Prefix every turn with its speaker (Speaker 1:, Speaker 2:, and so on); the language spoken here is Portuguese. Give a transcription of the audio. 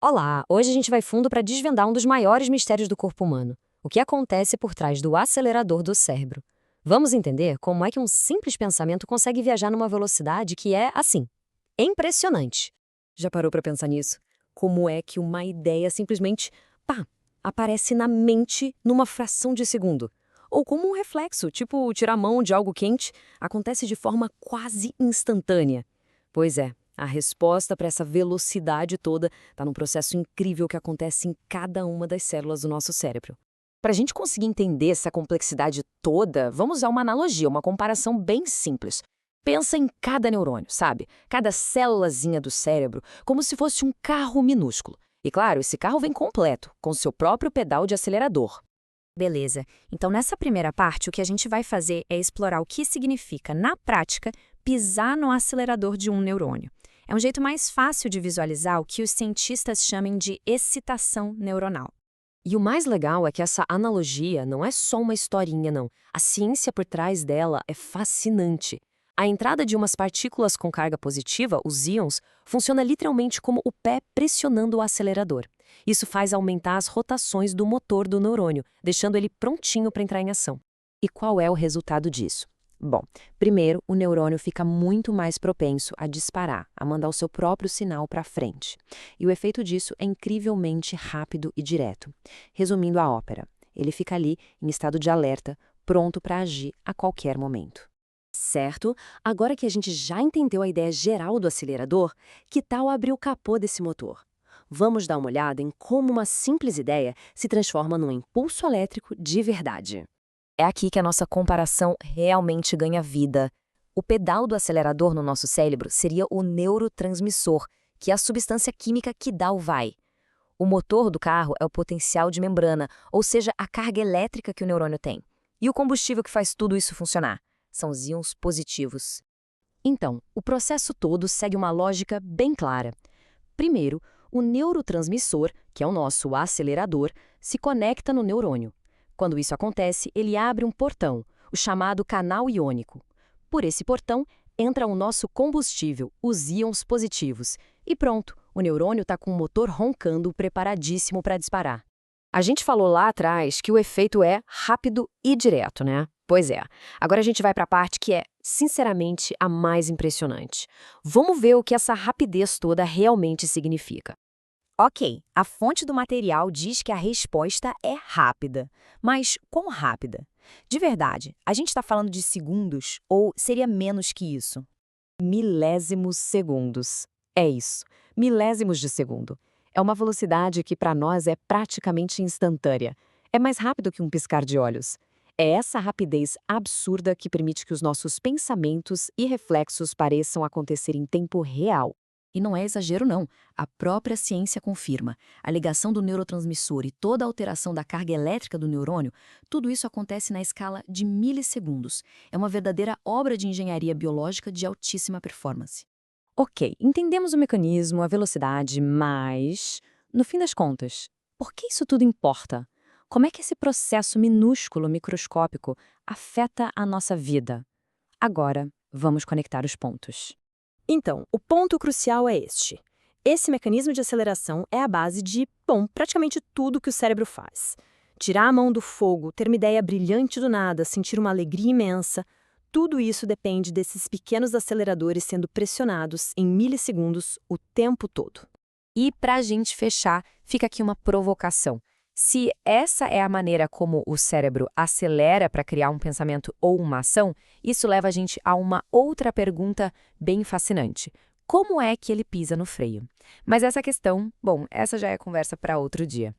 Speaker 1: Olá, hoje a gente vai fundo para desvendar um dos maiores mistérios do corpo humano: o que acontece por trás do acelerador do cérebro. Vamos entender como é que um simples pensamento consegue viajar numa velocidade que é, assim, impressionante. Já parou para pensar nisso? Como é que uma ideia simplesmente, pá, aparece na mente numa fração de segundo? Ou como um reflexo, tipo tirar a mão de algo quente, acontece de forma quase instantânea. Pois é, a resposta para essa velocidade toda está num processo incrível que acontece em cada uma das células do nosso cérebro. Para a gente conseguir entender essa complexidade toda, vamos usar uma analogia, uma comparação bem simples. Pensa em cada neurônio, sabe? Cada célulazinha do cérebro, como se fosse um carro minúsculo. E claro, esse carro vem completo, com seu próprio pedal de acelerador.
Speaker 2: Beleza. Então, nessa primeira parte, o que a gente vai fazer é explorar o que significa, na prática, pisar no acelerador de um neurônio. É um jeito mais fácil de visualizar o que os cientistas chamam de excitação neuronal.
Speaker 1: E o mais legal é que essa analogia não é só uma historinha, não. A ciência por trás dela é fascinante. A entrada de umas partículas com carga positiva, os íons, funciona literalmente como o pé pressionando o acelerador. Isso faz aumentar as rotações do motor do neurônio, deixando ele prontinho para entrar em ação. E qual é o resultado disso? Bom, primeiro, o neurônio fica muito mais propenso a disparar, a mandar o seu próprio sinal para frente. E o efeito disso é incrivelmente rápido e direto. Resumindo a ópera, ele fica ali em estado de alerta, pronto para agir a qualquer momento. Certo? Agora que a gente já entendeu a ideia geral do acelerador, que tal abrir o capô desse motor? Vamos dar uma olhada em como uma simples ideia se transforma num impulso elétrico de verdade. É aqui que a nossa comparação realmente ganha vida. O pedal do acelerador no nosso cérebro seria o neurotransmissor, que é a substância química que dá o vai. O motor do carro é o potencial de membrana, ou seja, a carga elétrica que o neurônio tem. E o combustível que faz tudo isso funcionar? São os íons positivos. Então, o processo todo segue uma lógica bem clara. Primeiro, o neurotransmissor, que é o nosso acelerador, se conecta no neurônio. Quando isso acontece, ele abre um portão, o chamado canal iônico. Por esse portão, entra o nosso combustível, os íons positivos. E pronto, o neurônio está com o motor roncando, preparadíssimo para disparar. A gente falou lá atrás que o efeito é rápido e direto, né? Pois é. Agora a gente vai para a parte que é, sinceramente, a mais impressionante. Vamos ver o que essa rapidez toda realmente significa.
Speaker 2: Ok, a fonte do material diz que a resposta é rápida. Mas quão rápida? De verdade, a gente está falando de segundos ou seria menos que isso?
Speaker 1: Milésimos segundos. É isso, milésimos de segundo. É uma velocidade que para nós é praticamente instantânea. É mais rápido que um piscar de olhos. É essa rapidez absurda que permite que os nossos pensamentos e reflexos pareçam acontecer em tempo real.
Speaker 2: E não é exagero, não. A própria ciência confirma. A ligação do neurotransmissor e toda a alteração da carga elétrica do neurônio, tudo isso acontece na escala de milissegundos. É uma verdadeira obra de engenharia biológica de altíssima performance.
Speaker 1: Ok, entendemos o mecanismo, a velocidade, mas, no fim das contas, por que isso tudo importa? Como é que esse processo minúsculo, microscópico, afeta a nossa vida? Agora, vamos conectar os pontos.
Speaker 3: Então, o ponto crucial é este. Esse mecanismo de aceleração é a base de, bom, praticamente tudo que o cérebro faz. Tirar a mão do fogo, ter uma ideia brilhante do nada, sentir uma alegria imensa, tudo isso depende desses pequenos aceleradores sendo pressionados em milissegundos o tempo todo.
Speaker 1: E para a gente fechar, fica aqui uma provocação. Se essa é a maneira como o cérebro acelera para criar um pensamento ou uma ação, isso leva a gente a uma outra pergunta bem fascinante. Como é que ele pisa no freio? Mas essa questão, bom, essa já é conversa para outro dia.